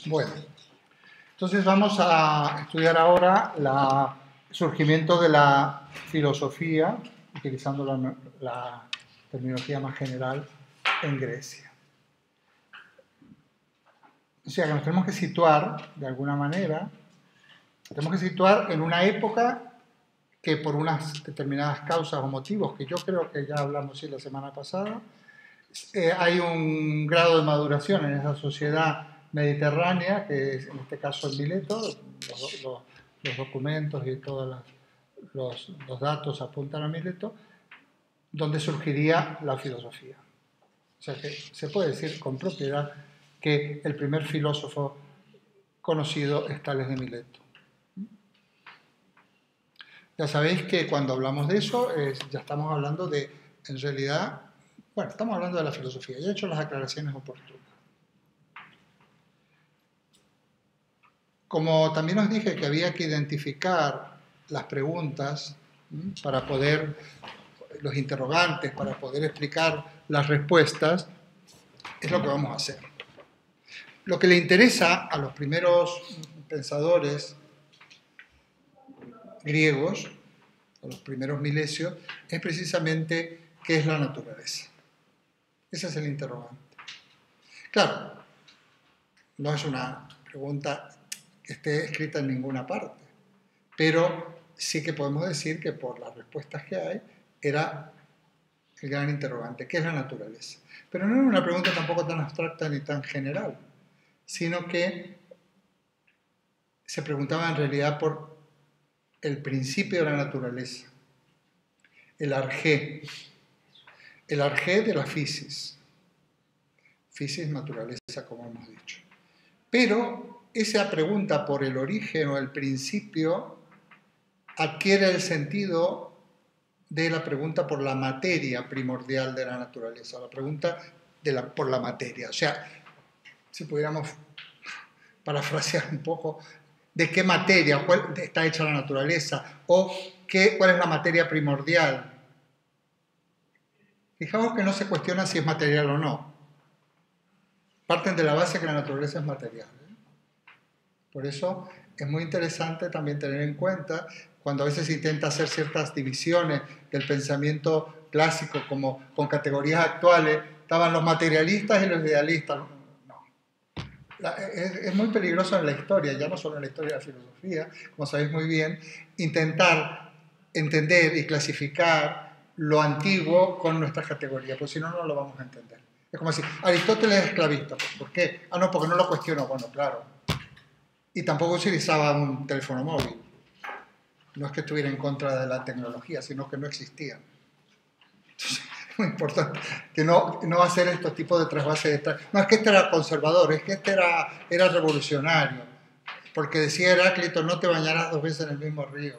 Bueno, entonces vamos a estudiar ahora el surgimiento de la filosofía, utilizando la terminología más general, en Grecia. O sea que nos tenemos que situar, de alguna manera, tenemos que situar en una época que por unas determinadas causas o motivos, que yo creo que ya hablamos la semana pasada, hay un grado de maduración en esa sociedad mediterránea, que es en este caso el Mileto, los documentos y todos los datos apuntan a Mileto, donde surgiría la filosofía. O sea que se puede decir con propiedad que el primer filósofo conocido es Tales de Mileto. Ya sabéis que cuando hablamos de eso, ya estamos hablando de, en realidad, bueno, estamos hablando de la filosofía. Ya he hecho las aclaraciones oportunas. Como también os dije que había que identificar las preguntas para poder, los interrogantes, para poder explicar las respuestas, es lo que vamos a hacer. Lo que le interesa a los primeros pensadores griegos, a los primeros milesios, es precisamente qué es la naturaleza. Ese es el interrogante. Claro, no es una pregunta que esté escrita en ninguna parte, pero sí que podemos decir que por las respuestas que hay, era el gran interrogante, ¿qué es la naturaleza? Pero no era una pregunta tampoco tan abstracta ni tan general, sino que se preguntaba en realidad por el principio de la naturaleza, el arjé de la physis, naturaleza, como hemos dicho. Pero esa pregunta por el origen o el principio adquiere el sentido de la pregunta por la materia primordial de la naturaleza, la pregunta por la materia. O sea, si pudiéramos parafrasear un poco, ¿de qué materia está hecha la naturaleza? ¿O cuál es la materia primordial? Fijaos que no se cuestiona si es material o no. Parten de la base que la naturaleza es material. Por eso es muy interesante también tener en cuenta cuando a veces se intenta hacer ciertas divisiones del pensamiento clásico, como con categorías actuales, estaban los materialistas y los idealistas. No. Es muy peligroso en la historia, ya no solo en la historia de la filosofía, como sabéis muy bien, intentar entender y clasificar lo antiguo con nuestras categorías, porque si no, no lo vamos a entender. Es como decir, Aristóteles es esclavista. ¿Por qué? Ah, no, porque no lo cuestionó. Bueno, claro. Y tampoco utilizaba un teléfono móvil. No es que estuviera en contra de la tecnología, sino que no existía. Entonces, es muy importante que no hacer estos tipos de trasvases. No es que este era conservador, es que este era revolucionario. Porque decía Heráclito, no te bañarás 2 veces en el mismo río.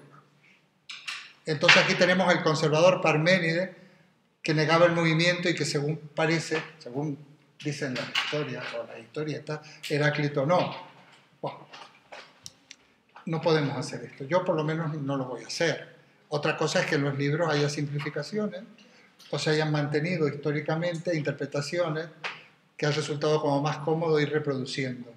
Entonces aquí tenemos el conservador Parménides, que negaba el movimiento y que según parece, según dicen las historias o las historietas, Heráclito no. Bueno, no podemos hacer esto. Yo por lo menos no lo voy a hacer. Otra cosa es que en los libros haya simplificaciones o se hayan mantenido históricamente interpretaciones que han resultado como más cómodo ir reproduciendo.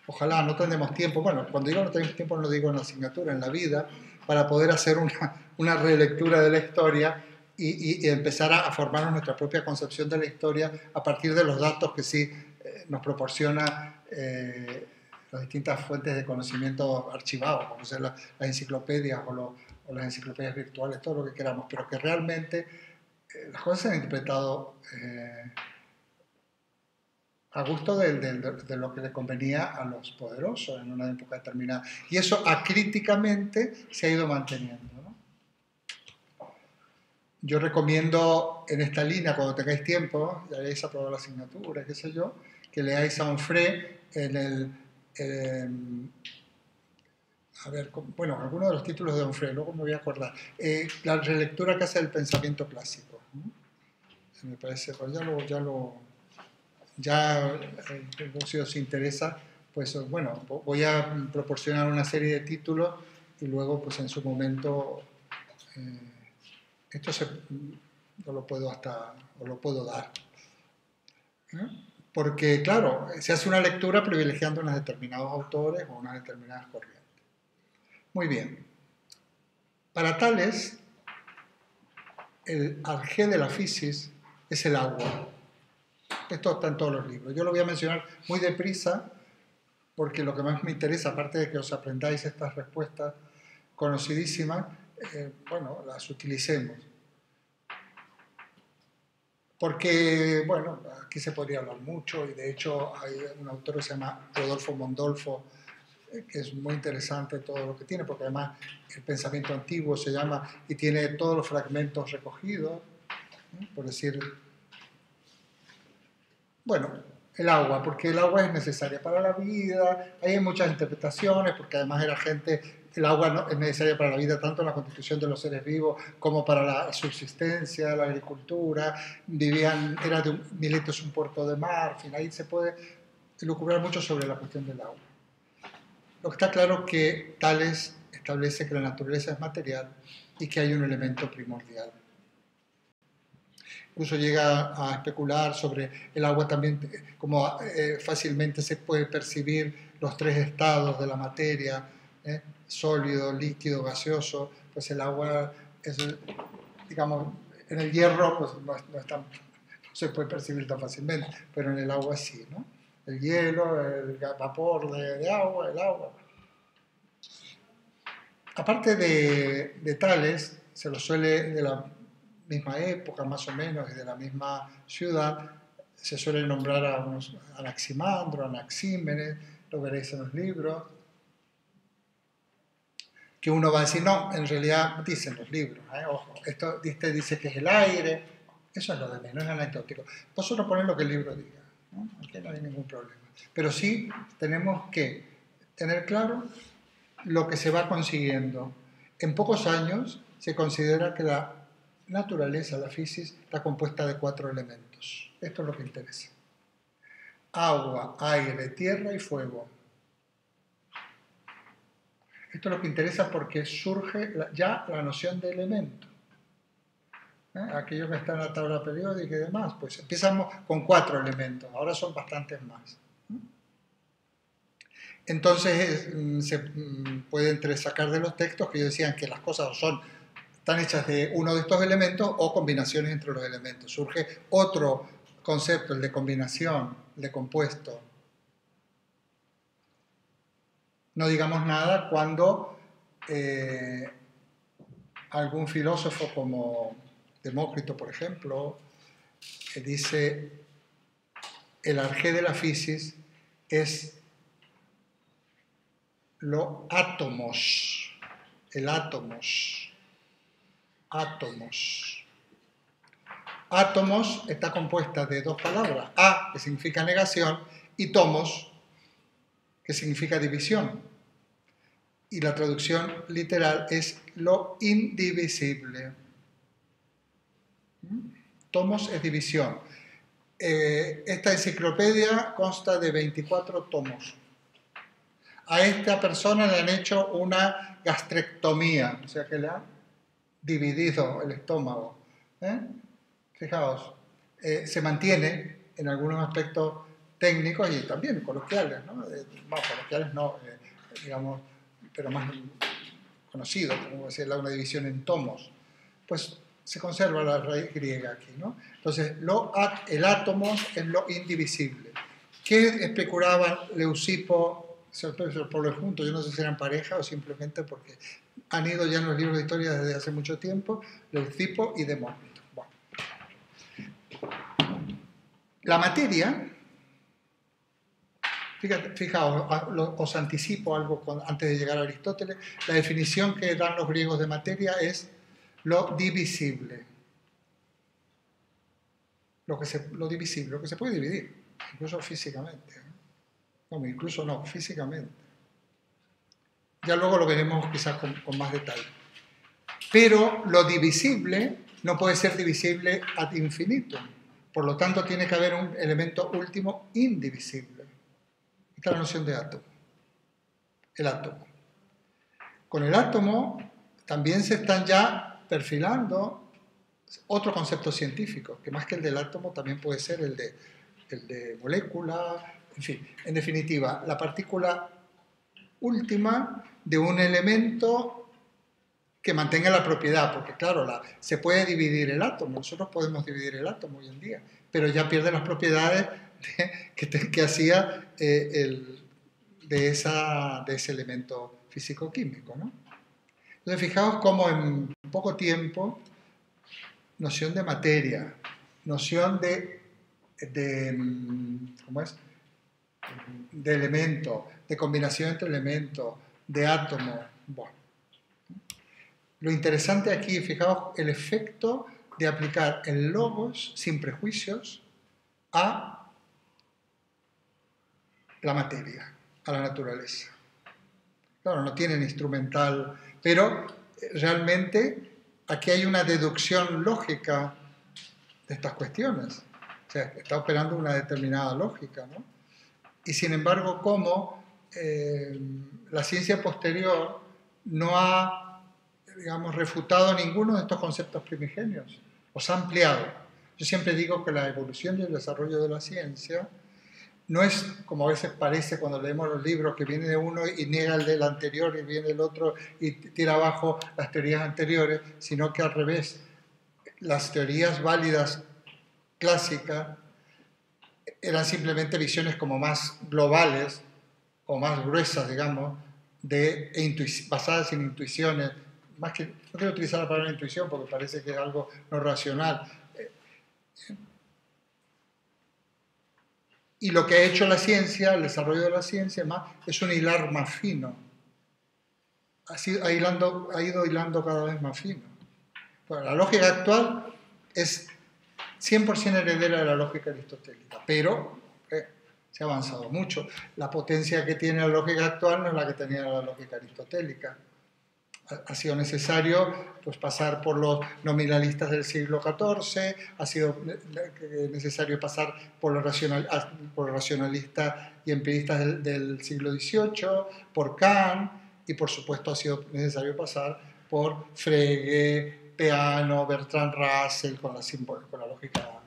Ojalá no tengamos tiempo. Bueno, cuando digo no tenemos tiempo no lo digo en la asignatura, en la vida, para poder hacer una relectura de la historia y empezar a formarnos nuestra propia concepción de la historia a partir de los datos que sí nos proporciona las distintas fuentes de conocimiento archivados, como ser las enciclopedias o las enciclopedias virtuales, todo lo que queramos, pero que realmente las cosas se han interpretado a gusto de lo que le convenía a los poderosos en una época determinada. Y eso acríticamente se ha ido manteniendo, ¿no? Yo recomiendo en esta línea, cuando tengáis tiempo, ya hayáis aprobado la asignatura, qué sé yo, que leáis a Onfray en bueno, algunos de los títulos de Onfray, luego me voy a acordar. La relectura que hace del pensamiento clásico, ¿no? Me parece, pues si os interesa, pues bueno, voy a proporcionar una serie de títulos y luego pues en su momento esto lo puedo dar porque, claro, se hace una lectura privilegiando unos determinados autores o unas determinadas corrientes. Muy bien. Para Tales, el arjé de la fisis es el agua. Esto está en todos los libros. Yo lo voy a mencionar muy deprisa, porque lo que más me interesa, aparte de que os aprendáis estas respuestas conocidísimas, bueno, las utilicemos. Porque, bueno, aquí se podría hablar mucho y de hecho hay un autor que se llama Rodolfo Mondolfo, que es muy interesante todo lo que tiene, porque además el pensamiento antiguo se llama y tiene todos los fragmentos recogidos, por decir, bueno, el agua, porque el agua es necesaria para la vida, hay muchas interpretaciones, porque además era gente, el agua es necesaria para la vida tanto en la constitución de los seres vivos como para la subsistencia, la agricultura, vivían, era de Mileto un puerto de mar, en fin, ahí se puede lucubrar mucho sobre la cuestión del agua. Lo que está claro es que Tales establece que la naturaleza es material y que hay un elemento primordial. Incluso llega a especular sobre el agua también, como fácilmente se puede percibir los tres estados de la materia, sólido, líquido, gaseoso, pues el agua es, digamos, en el hierro pues no se puede percibir tan fácilmente, pero en el agua sí, ¿no? El hielo, el vapor de agua, el agua. Aparte de Tales, se lo suele, de la misma época más o menos y de la misma ciudad, se suele nombrar a Anaximandro, Anaxímenes, lo veréis en los libros, que uno va a decir, no, en realidad dicen los libros, ojo, esto dice que es el aire, eso es lo de menos, es anecdótico. Vosotros poned lo que el libro diga, ¿no? Aquí no hay ningún problema. Pero sí tenemos que tener claro lo que se va consiguiendo. En pocos años se considera que la naturaleza, la fisis, está compuesta de 4 elementos. Esto es lo que interesa. Agua, aire, tierra y fuego. Esto es lo que interesa porque surge ya la noción de elemento. Aquello que está en la tabla periódica y demás, pues empezamos con 4 elementos, ahora son bastantes más. Entonces se puede entresacar de los textos que ellos decían que las cosas están hechas de uno de estos elementos o combinaciones entre los elementos. Surge otro concepto, el de combinación, el de compuesto. No digamos nada cuando algún filósofo como Demócrito, por ejemplo, dice el arjé de la fisis es lo átomos, el átomos. Átomos está compuesta de 2 palabras, a, que significa negación, y tomos, que significa división. Y la traducción literal es lo indivisible. Tomos es división. Esta enciclopedia consta de 24 tomos. A esta persona le han hecho una gastrectomía, o sea que le han dividido el estómago. Fijaos, se mantiene en algunos aspectos técnicos y también coloquiales, ¿no? Coloquiales no, digamos, pero más conocido, como decirla, una división en tomos. Pues se conserva la raíz griega aquí, ¿no? Entonces, el átomo es lo indivisible. ¿Qué especulaban Leucipo, por lo juntos? Yo no sé si eran pareja o simplemente porque han ido ya en los libros de historia desde hace mucho tiempo, Leucipo y Demócrito. Bueno. La materia, fijaos, os anticipo algo antes de llegar a Aristóteles, la definición que dan los griegos de materia es lo divisible. Lo divisible, lo que se puede dividir, incluso físicamente. No, incluso no, físicamente. Ya luego lo veremos quizás con más detalle. Pero lo divisible no puede ser divisible ad infinitum. Por lo tanto, tiene que haber un elemento último indivisible. Esta es la noción de átomo. El átomo. Con el átomo también se están ya perfilando otro concepto científico, que más que el del átomo también puede ser el de el de molécula, en fin, en definitiva, la partícula última de un elemento que mantenga la propiedad, porque claro, se puede dividir el átomo, nosotros podemos dividir el átomo hoy en día, pero ya pierde las propiedades que hacía de ese elemento físico-químico, ¿no? Entonces, fijaos cómo en poco tiempo, noción de materia, noción ¿cómo es? De elemento, de combinación entre elementos, de átomo. Bueno. Lo interesante aquí, fijaos, el efecto de aplicar el logos sin prejuicios a la materia, a la naturaleza. Claro, no tienen instrumental, pero realmente aquí hay una deducción lógica de estas cuestiones. O sea, está operando una determinada lógica, ¿no? Y sin embargo, cómo la ciencia posterior no ha, digamos, refutado ninguno de estos conceptos primigenios, los ha ampliado. Yo siempre digo que la evolución y el desarrollo de la ciencia no es como a veces parece cuando leemos los libros, que viene de uno y niega el del anterior y viene el otro y tira abajo las teorías anteriores, sino que al revés, las teorías válidas clásicas eran simplemente visiones como más globales o más gruesas, digamos, basadas en intuiciones, más que, no quiero utilizar la palabra intuición porque parece que es algo no racional. Y lo que ha hecho la ciencia, el desarrollo de la ciencia, es un hilar más fino. Ha ido hilando cada vez más fino. Bueno, la lógica actual es 100% heredera de la lógica aristotélica, pero se ha avanzado mucho. La potencia que tiene la lógica actual no es la que tenía la lógica aristotélica. Ha sido necesario pues, pasar por los nominalistas del siglo XIV, ha sido necesario pasar por los racionalistas y empiristas del siglo XVIII, por Kant, y por supuesto ha sido necesario pasar por Frege, Peano, Bertrand Russell, con la lógica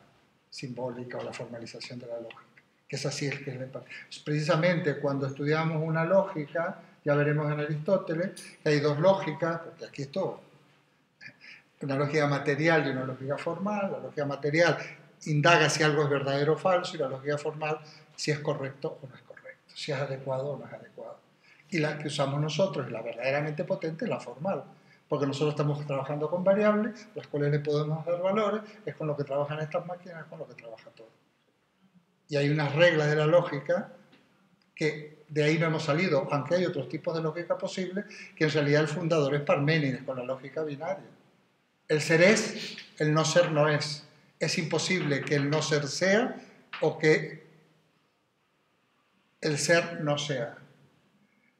simbólica o la formalización de la lógica. Que es así el que es precisamente cuando estudiamos una lógica, ya veremos en Aristóteles, que hay dos lógicas, porque aquí es todo. Una lógica material y una lógica formal. La lógica material indaga si algo es verdadero o falso, y la lógica formal si es correcto o no es correcto, si es adecuado o no es adecuado. Y la que usamos nosotros, la verdaderamente potente, es la formal, porque nosotros estamos trabajando con variables, las cuales le podemos dar valores, es con lo que trabajan estas máquinas, es con lo que trabaja todo. Y hay unas reglas de la lógica que de ahí no hemos salido, aunque hay otros tipos de lógica posibles, que en realidad el fundador es Parménides, con la lógica binaria. El ser es, el no ser no es. Es imposible que el no ser sea o que el ser no sea.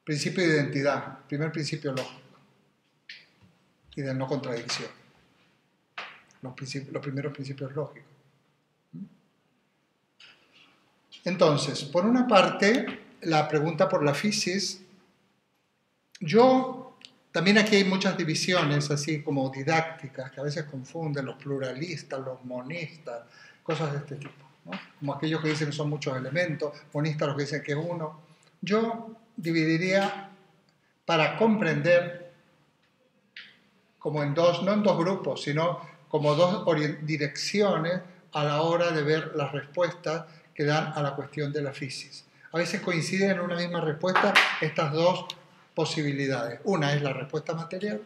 Principio de identidad, primer principio lógico. Y de no contradicción. Los primeros principios lógicos. Entonces, por una parte, la pregunta por la fisis, también aquí hay muchas divisiones, así como didácticas, que a veces confunden los pluralistas, los monistas, cosas de este tipo, ¿no? Como aquellos que dicen que son muchos elementos, monistas los que dicen que es uno. Yo dividiría para comprender como en dos, no en dos grupos, sino como dos direcciones a la hora de ver las respuestas que dan a la cuestión de la fisis. A veces coinciden en una misma respuesta estas dos posibilidades. Una es la respuesta material,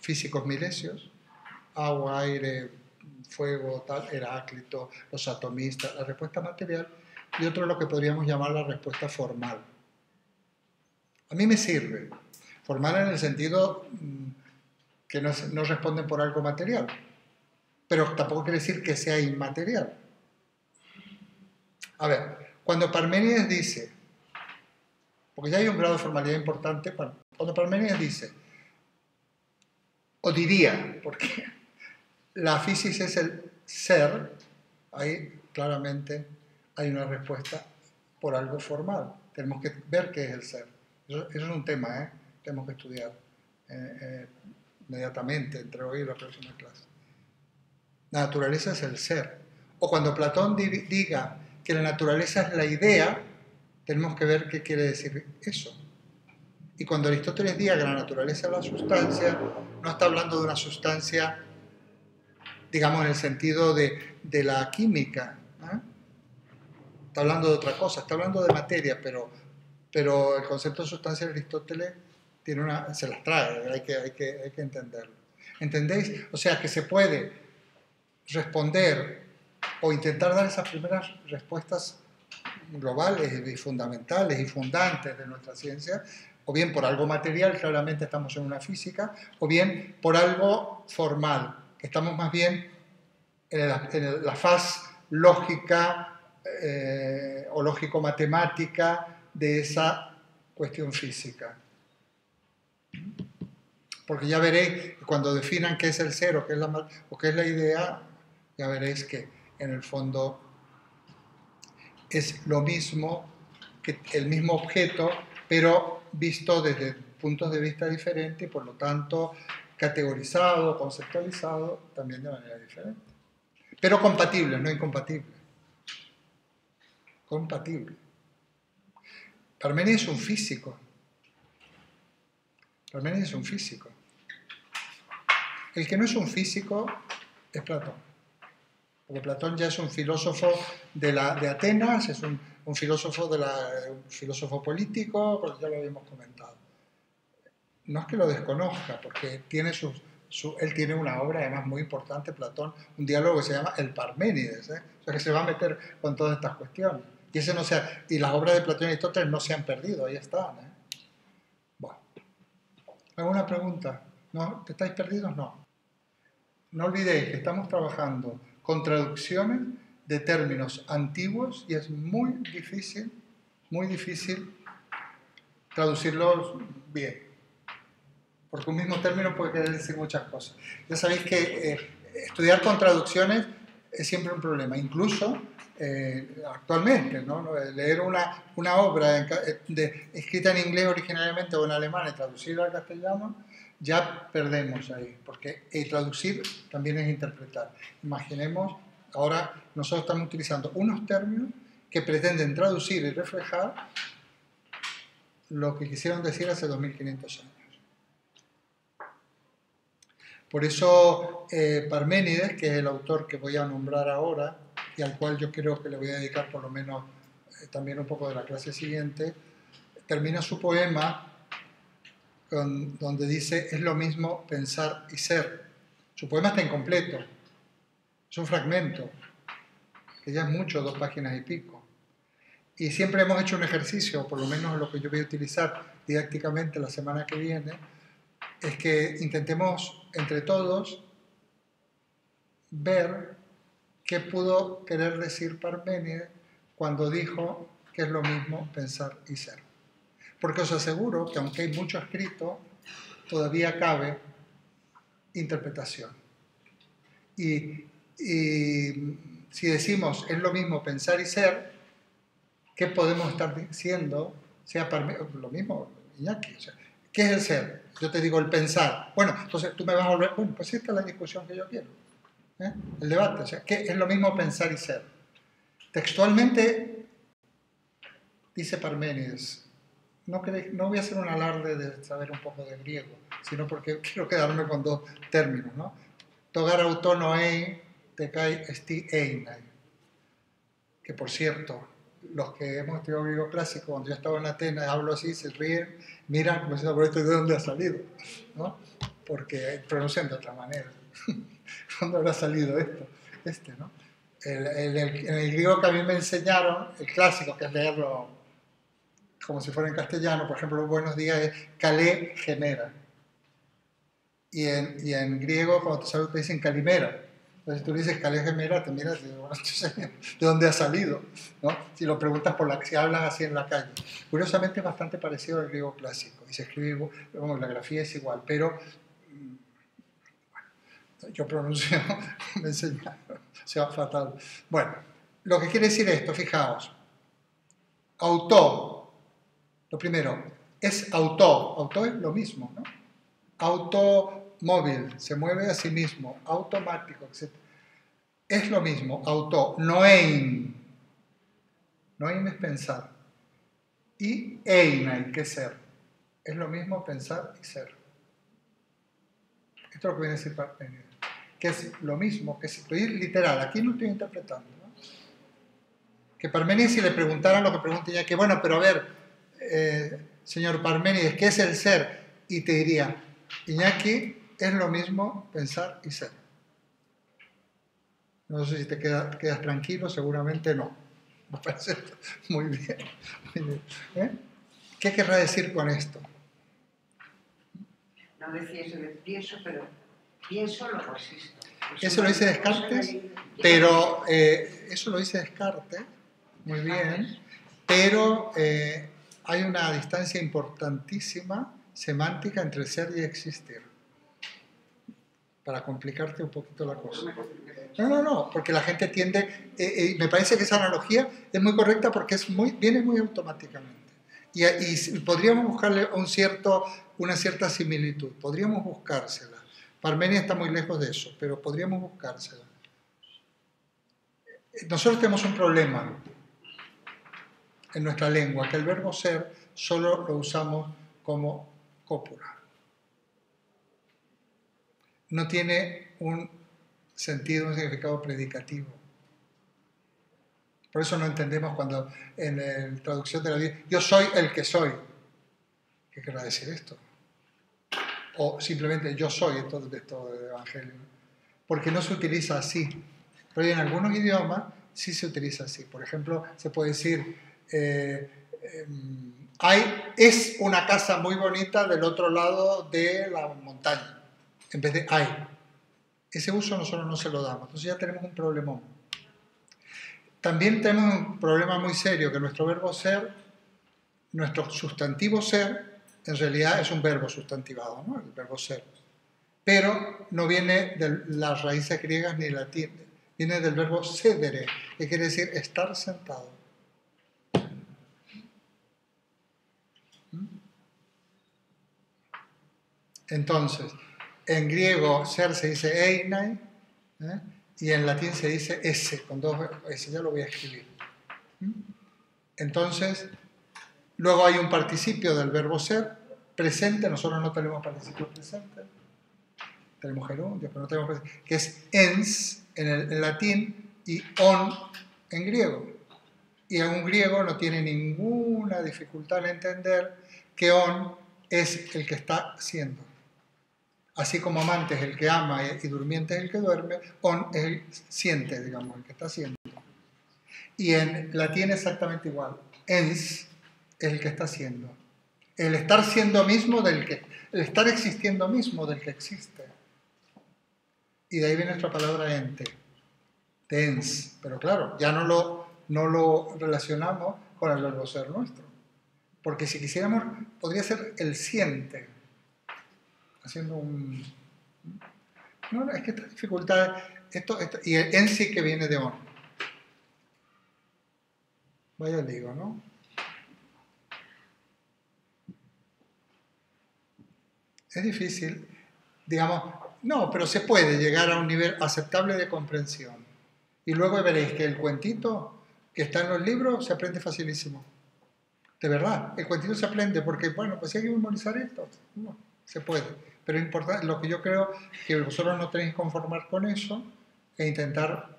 físicos milesios, agua, aire, fuego, tal, Heráclito, los atomistas, la respuesta material, y otro lo que podríamos llamar la respuesta formal. A mí me sirve. Formal en el sentido que no responden por algo material, pero tampoco quiere decir que sea inmaterial. A ver, cuando Parménides dice, porque ya hay un grado de formalidad importante, cuando Parménides dice, o diría, porque la fisis es el ser, ahí claramente hay una respuesta por algo formal. Tenemos que ver qué es el ser. Eso es un tema, tenemos que estudiar inmediatamente entre hoy y la próxima clase. La naturaleza es el ser. O cuando Platón diga que la naturaleza es la idea, tenemos que ver qué quiere decir eso. Y cuando Aristóteles diga que la naturaleza es la sustancia, no está hablando de una sustancia, digamos, en el sentido de la química, ¿eh? Está hablando de otra cosa, está hablando de materia, pero el concepto de sustancia de Aristóteles se las trae, hay que entenderlo. ¿Entendéis? O sea, que se puede responder o intentar dar esas primeras respuestas globales y fundamentales y fundantes de nuestra ciencia, o bien por algo material, claramente estamos en una física, o bien por algo formal, que estamos más bien en la faz lógica o lógico-matemática de esa cuestión física. Porque ya veréis, cuando definan qué es el ser o qué es la idea, ya veréis que en el fondo es lo mismo, que el mismo objeto, pero visto desde puntos de vista diferentes y por lo tanto categorizado, conceptualizado también de manera diferente. Pero compatible, no incompatible. Compatible. Parménides es un físico. Parménides es un físico. El que no es un físico es Platón. Porque Platón ya es un filósofo de Atenas, es un filósofo, un filósofo político, pues ya lo habíamos comentado. No es que lo desconozca, porque tiene él tiene una obra además muy importante, Platón, un diálogo que se llama El Parménides, ¿eh? O sea que se va a meter con todas estas cuestiones. Y las obras de Platón y Aristóteles no se han perdido, ahí están, ¿eh? Bueno. ¿Alguna pregunta? ¿No? ¿Estáis perdidos? No. No olvidéis que estamos trabajando con traducciones de términos antiguos y es muy difícil traducirlos bien. Porque un mismo término puede querer decir muchas cosas. Ya sabéis que estudiar con traducciones es siempre un problema. Incluso actualmente, ¿no? Leer una obra escrita en inglés originalmente o en alemán y traducirla al castellano, ya perdemos ahí. Porque traducir también es interpretar. Imaginemos, ahora nosotros estamos utilizando unos términos que pretenden traducir y reflejar lo que quisieron decir hace 2500 años. Por eso Parménides, que es el autor que voy a nombrar ahora y al cual yo creo que le voy a dedicar por lo menos también un poco de la clase siguiente, termina su poema donde dice: es lo mismo pensar y ser. Su poema está incompleto, es un fragmento, que ya es mucho, 2 páginas y pico. Y siempre hemos hecho un ejercicio, por lo menos lo que yo voy a utilizar didácticamente la semana que viene, es que intentemos entre todos ver qué pudo querer decir Parménides cuando dijo que es lo mismo pensar y ser. Porque os aseguro que aunque hay mucho escrito, todavía cabe interpretación. Y si decimos es lo mismo pensar y ser, ¿qué podemos estar diciendo? Sea lo mismo, Iñaki. O sea, ¿qué es el ser? Yo te digo el pensar. Bueno, entonces tú me vas a volver... Bueno, pues esta es la discusión que yo quiero. El debate. O sea, ¿qué es lo mismo pensar y ser? Textualmente dice Parménides. No voy a hacer un alarde de saber un poco de griego, sino porque quiero quedarme con 2 términos, ¿no? Togar autonoei tekai esti einai. Que por cierto, los que hemos estudiado griego clásico, cuando yo estaba en Atenas, hablo así, se ríen, miran como diciendo, por esto de dónde ha salido, ¿no? Porque pronuncian de otra manera. ¿Cuándo habrá salido esto? ¿No? En el griego que a mí me enseñaron, el clásico, que es leerlo como si fuera en castellano, por ejemplo, buenos días es kalé gemera. Y en griego, cuando te saludan, te dicen calimera. Entonces tú dices kalé gemera, te miras y dices, bueno, ¿de dónde ha salido? ¿No? Si lo preguntas si hablas así en la calle. Curiosamente es bastante parecido al griego clásico. Y se escribe, bueno, la grafía es igual, pero bueno, yo pronuncio, me enseñaron, o sea, fatal. Bueno, lo que quiere decir esto, fijaos. Auto. Lo primero, es auto. Auto es lo mismo, ¿no? Automóvil, se mueve a sí mismo, automático, etc. es lo mismo, auto, noein. Noein es pensar. Y einai, que es ser. Es lo mismo pensar y ser. Esto es lo que viene a decir Parménides. Que es lo mismo, que es literal. Aquí no estoy interpretando, ¿no? Que Parménides, si le preguntaran lo que pregunta Iñaki, bueno, pero a ver, señor Parménides, ¿qué es el ser? Y te diría, Iñaki, es lo mismo pensar y ser. No sé si te quedas tranquilo, seguramente no. Me parece muy bien. Muy bien. ¿Eh? ¿Qué querrá decir con esto? No decía eso de pienso, pero pienso, luego existo. Eso lo dice Descartes, pero eso lo dice Descartes, muy bien, pero hay una distancia importantísima semántica entre ser y existir, para complicarte un poquito la cosa. No, porque la gente tiende, me parece que esa analogía es muy correcta porque viene muy automáticamente. Y podríamos buscarle una cierta similitud, podríamos buscársela. Parménides está muy lejos de eso, pero podríamos buscársela. Nosotros tenemos un problema en nuestra lengua, que el verbo ser solo lo usamos como cópula. No tiene un sentido, un significado predicativo. Por eso no entendemos cuando en la traducción de la Biblia, yo soy el que soy. ¿Qué querrá decir esto? O simplemente yo soy esto del Evangelio. Porque no se utiliza así. Pero en algunos idiomas sí se utiliza así. Por ejemplo, se puede decir, es una casa muy bonita del otro lado de la montaña. En vez de hay. Ese uso nosotros no se lo damos. Entonces ya tenemos un problemón. También tenemos un problema muy serio, que nuestro verbo ser, nuestro sustantivo ser, en realidad es un verbo sustantivado, ¿no? El verbo ser. Pero no viene de las raíces griegas ni latín, viene del verbo sedere, que quiere decir estar sentado. Entonces, en griego ser se dice einai, y en latín se dice ese, con dos S, ya lo voy a escribir. Entonces, luego hay un participio del verbo ser, presente, nosotros no tenemos participio presente, tenemos gerundio, pero no tenemos presente, que es ens en latín y on en griego. Y en un griego no tiene ninguna dificultad en entender que on es el que está siendo. Así como amante es el que ama y durmiente es el que duerme, on es el siente, digamos, el que está siendo. Y en latín exactamente igual. Ens es el que está siendo. El estar siendo mismo el estar existiendo mismo del que existe. Y de ahí viene nuestra palabra ente, de ens. Pero claro, ya no lo relacionamos con el verbo ser nuestro. Porque si quisiéramos, podría ser el siente. Haciendo un... No, es que esta dificultad... y el en sí que viene de on. Vaya digo, ¿no? Es difícil, digamos, no, pero se puede llegar a un nivel aceptable de comprensión. Y luego veréis que el cuentito que está en los libros se aprende facilísimo. De verdad, el cuentito se aprende porque, bueno, pues si hay que memorizar esto, no, se puede. Pero es importante, lo que yo creo que vosotros no tenéis que conformar con eso e intentar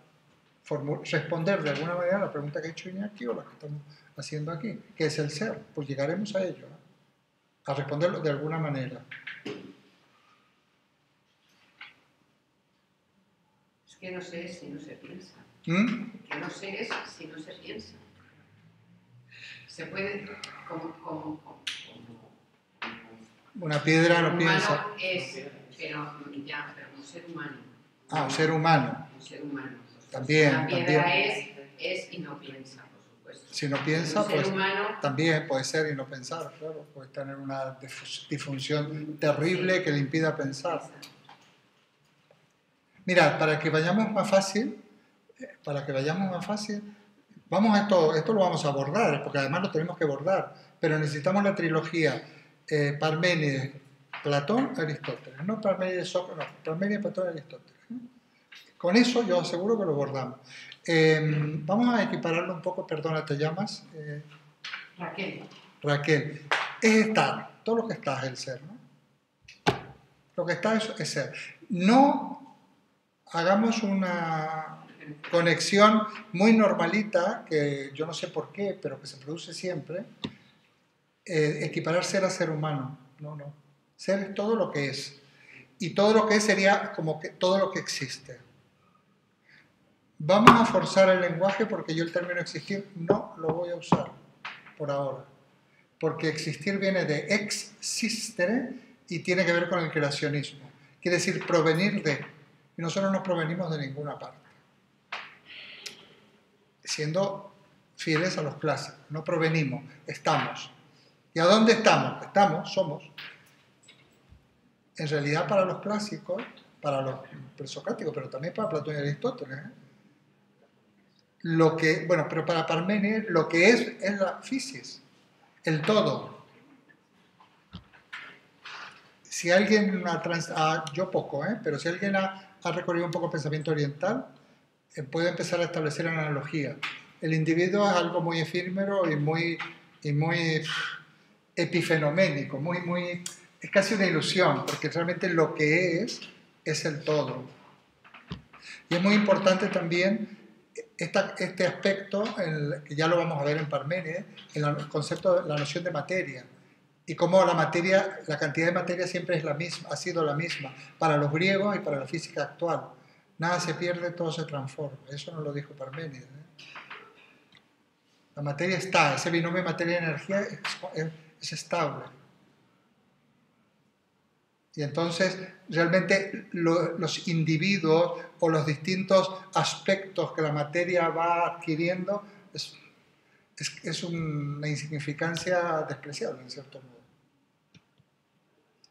responder de alguna manera a la pregunta que ha hecho Iñaki o la que estamos haciendo aquí, que es el ser. Pues llegaremos a ello, ¿no? A responderlo de alguna manera. Es que no sé si no se piensa. Que no sé es si no se piensa. Se puede, como una piedra no piensa. Es, pero un ser humano. Ah, un ser humano. Un ser humano. También. La piedra también. es y no piensa, por supuesto. Si no piensa, pues humano, también puede ser y no pensar, claro. Puede tener una disfunción terrible que le impida pensar. Mirad, para que vayamos más fácil, vamos a esto lo vamos a abordar, porque además lo tenemos que abordar, pero necesitamos la trilogía Parménides, Platón, Aristóteles, no Parménides, Platón, Aristóteles. Con eso yo aseguro que lo bordamos. Vamos a equipararlo un poco, perdona, ¿te llamas? Raquel. Raquel. Es estar, todo lo que está es el ser, ¿no? Lo que está es ser. No hagamos una conexión muy normalita, que yo no sé por qué, pero que se produce siempre, equiparar ser a ser humano. No, no. Ser es todo lo que es. Y todo lo que es sería como que todo lo que existe. Vamos a forzar el lenguaje porque yo el término existir no lo voy a usar por ahora. Porque existir viene de existere y tiene que ver con el creacionismo. Quiere decir provenir de. Y nosotros no provenimos de ninguna parte. Siendo fieles a los clásicos. No provenimos, estamos. ¿Y a dónde estamos? Estamos, somos. En realidad para los clásicos, para los presocráticos, pero también para Platón y Aristóteles, pero para Parménides lo que es la physis, el todo. Si alguien yo poco, pero si alguien ha recorrido un poco el pensamiento oriental, puede empezar a establecer analogía. El individuo es algo muy efímero y muy epifenoménico, es casi una ilusión, porque realmente lo que es el todo. Y es muy importante también este aspecto, que ya lo vamos a ver en Parménides, en el concepto de la noción de materia. Y cómo la materia, la cantidad de materia siempre es la misma, ha sido la misma para los griegos y para la física actual. Nada se pierde, todo se transforma. Eso nos lo dijo Parménides. La materia está, ese binomio materia-energía es estable. Y entonces, realmente los individuos o los distintos aspectos que la materia va adquiriendo es una insignificancia despreciable, en cierto modo.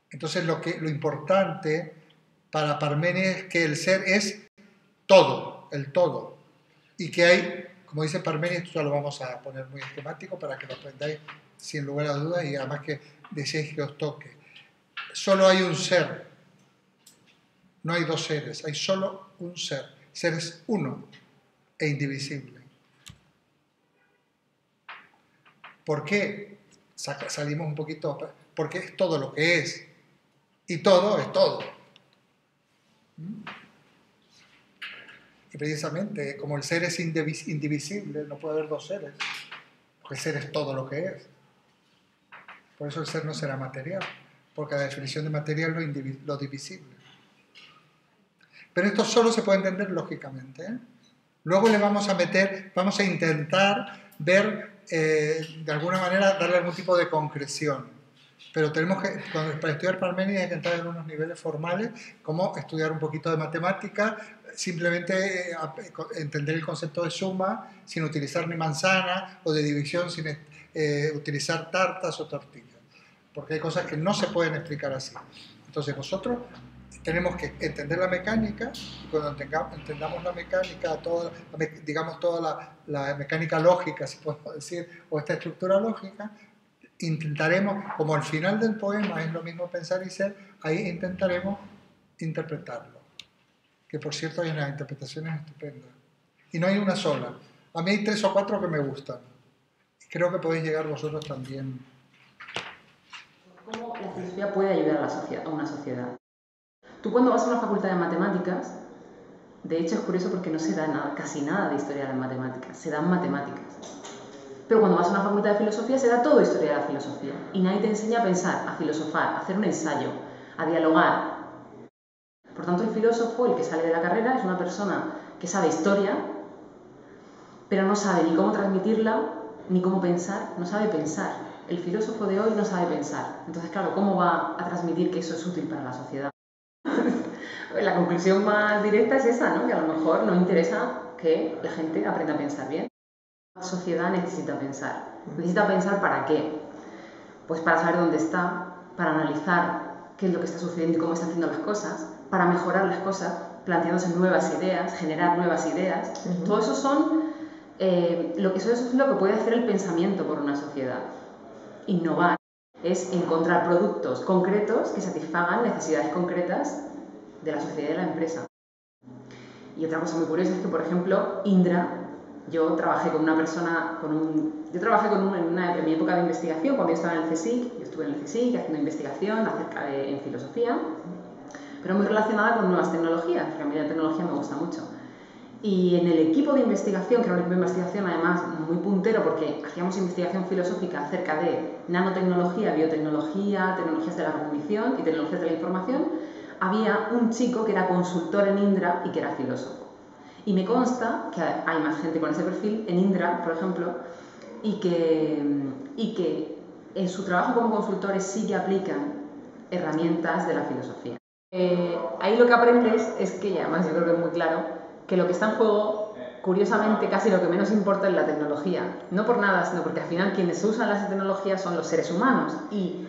Entonces, lo importante para Parménides es que el ser es todo, el todo. Y que hay, como dice Parménides, esto ya lo vamos a poner muy esquemático para que lo aprendáis sin lugar a dudas y además que deseéis que os toque. Solo hay un ser, no hay dos seres, hay solo un ser. Ser es uno e indivisible. ¿Por qué? Salimos un poquito, porque es todo lo que es. Y todo es todo. Y precisamente, como el ser es indivisible, no puede haber dos seres, porque el ser es todo lo que es. Por eso el ser no será material, porque la definición de material es lo divisible. Pero esto solo se puede entender lógicamente. Luego le vamos a intentar ver, de alguna manera, darle algún tipo de concreción. Pero tenemos que, para estudiar Parménides, hay que entrar en unos niveles formales, como estudiar un poquito de matemática, simplemente entender el concepto de suma, sin utilizar ni manzana, o de división sin utilizar tartas o tortillas. Porque hay cosas que no se pueden explicar así. Entonces nosotros tenemos que entender la mecánica, y cuando entendamos la mecánica, toda la mecánica lógica, si podemos decir, o esta estructura lógica, intentaremos, como al final del poema es lo mismo pensar y ser, ahí intentaremos interpretarlo. Que por cierto hay unas interpretaciones estupendas. Y no hay una sola. A mí hay 3 o 4 que me gustan. Y creo que podéis llegar vosotros también. ¿Cómo la filosofía puede ayudar a una sociedad? Tú cuando vas a una facultad de matemáticas, de hecho es curioso porque no se da casi nada de historia de las matemáticas, se dan matemáticas. Pero cuando vas a una facultad de filosofía se da todo historia de la filosofía. Y nadie te enseña a pensar, a filosofar, a hacer un ensayo, a dialogar. Por tanto, el filósofo, el que sale de la carrera, es una persona que sabe historia, pero no sabe ni cómo transmitirla, ni cómo pensar, no sabe pensar. El filósofo de hoy no sabe pensar. Entonces, claro, ¿cómo va a transmitir que eso es útil para la sociedad? La conclusión más directa es esa, ¿no? Que a lo mejor no interesa que la gente aprenda a pensar bien. La sociedad necesita pensar. ¿Necesita pensar para qué? Pues para saber dónde está, para analizar qué es lo que está sucediendo y cómo está haciendo las cosas, para mejorar las cosas, planteándose nuevas ideas, generar nuevas ideas. Todo eso eso es lo que puede hacer el pensamiento por una sociedad. Innovar es encontrar productos concretos que satisfagan necesidades concretas de la sociedad y de la empresa. Y otra cosa muy curiosa es que, por ejemplo, Indra, yo trabajé con una persona, en mi época de investigación, cuando yo estaba en el CSIC, yo estuve en el CSIC haciendo investigación en filosofía, pero muy relacionada con nuevas tecnologías, porque a mí la tecnología me gusta mucho. Y en el equipo de investigación, que era un equipo de investigación además muy puntero, porque hacíamos investigación filosófica acerca de nanotecnología, biotecnología, tecnologías de la cognición y tecnologías de la información, había un chico que era consultor en Indra y que era filósofo. Y me consta que hay más gente con ese perfil en Indra, por ejemplo, y que en su trabajo como consultores sí que aplican herramientas de la filosofía. Ahí lo que aprendes es que, y además yo creo que es muy claro, que lo que está en juego, curiosamente, casi lo que menos importa es la tecnología. No por nada, sino porque al final quienes usan las tecnologías son los seres humanos. Y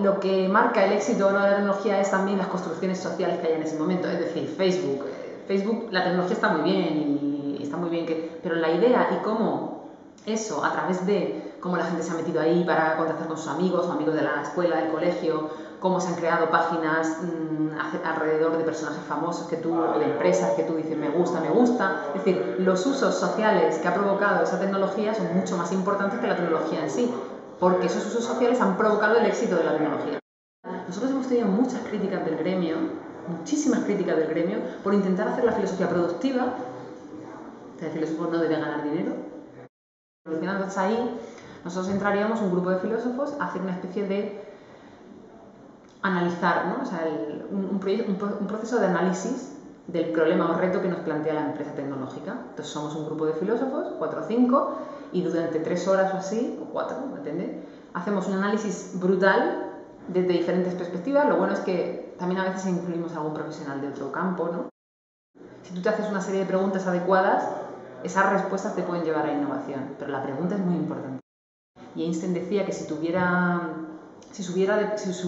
lo que marca el éxito o no de la tecnología es también las construcciones sociales que hay en ese momento. Es decir, Facebook, la tecnología está muy bien y está muy bien, pero la idea y cómo eso, a través de cómo la gente se ha metido ahí para contactar con sus amigos o amigos de la escuela, del colegio, cómo se han creado páginas alrededor de personajes famosos o de empresas que tú dices me gusta. Es decir, los usos sociales que ha provocado esa tecnología son mucho más importantes que la tecnología en sí, porque esos usos sociales han provocado el éxito de la tecnología. Nosotros hemos tenido muchas críticas del gremio, muchísimas críticas del gremio, por intentar hacer la filosofía productiva. El filósofo no debe ganar dinero. Entonces ahí nosotros entraríamos un grupo de filósofos a hacer una especie de analizar, ¿no? O sea, un proceso de análisis del problema o reto que nos plantea la empresa tecnológica. Entonces somos un grupo de filósofos, 4 o 5, y durante 3 horas o así, o 4, depende, hacemos un análisis brutal desde diferentes perspectivas. Lo bueno es que también a veces incluimos a algún profesional de otro campo, ¿no? Si tú te haces una serie de preguntas adecuadas, esas respuestas te pueden llevar a la innovación, pero la pregunta es muy importante. Y Einstein decía que si su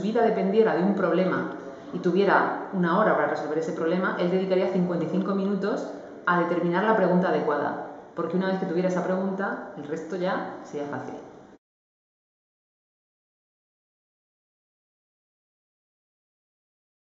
vida dependiera de un problema y tuviera 1 hora para resolver ese problema, él dedicaría 55 minutos a determinar la pregunta adecuada, porque una vez que tuviera esa pregunta, el resto ya sería fácil.